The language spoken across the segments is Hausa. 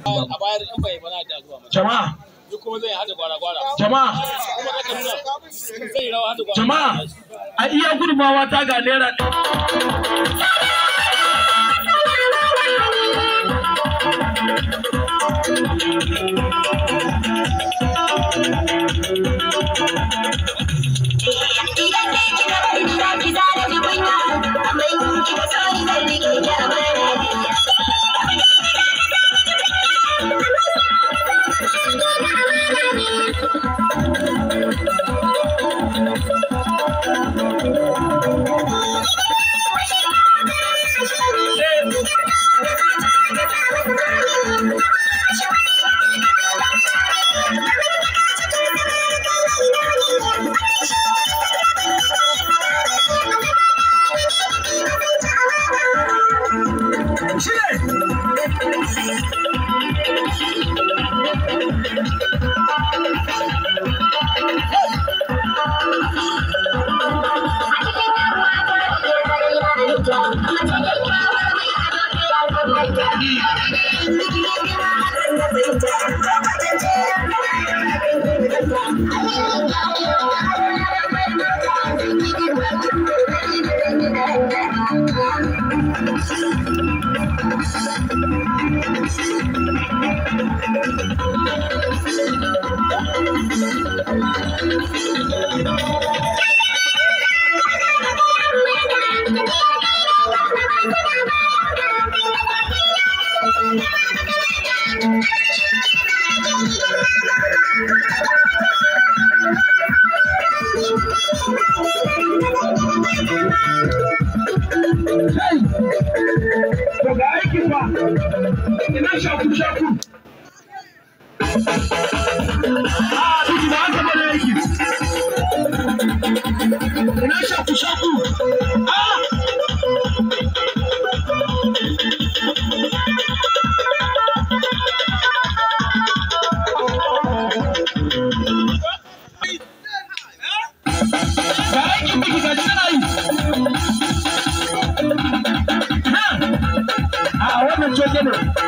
a bayar in bai bana da zuwa jama'a duk kuma zai hada gwara-gwara jama'a kuma aka nuna zai rawa hada gwara jama'a a iya gudunmawa ta ga naira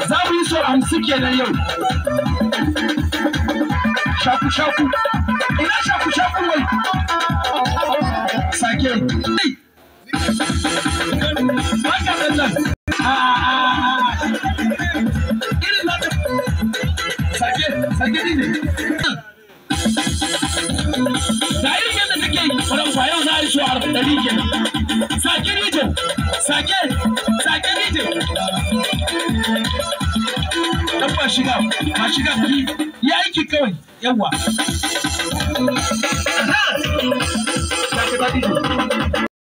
za mu yi so amsi kenan yau. Shaku-shaku, ina shaku-shaku wai. Sake. Haka ɗan nan. Irin na ta. Sake ne. Da irin yadda take yi, faransa yau za a yi so 100 kenan. Sake rije, sake rije. Dan ba shiga ki aiki kawai yawa.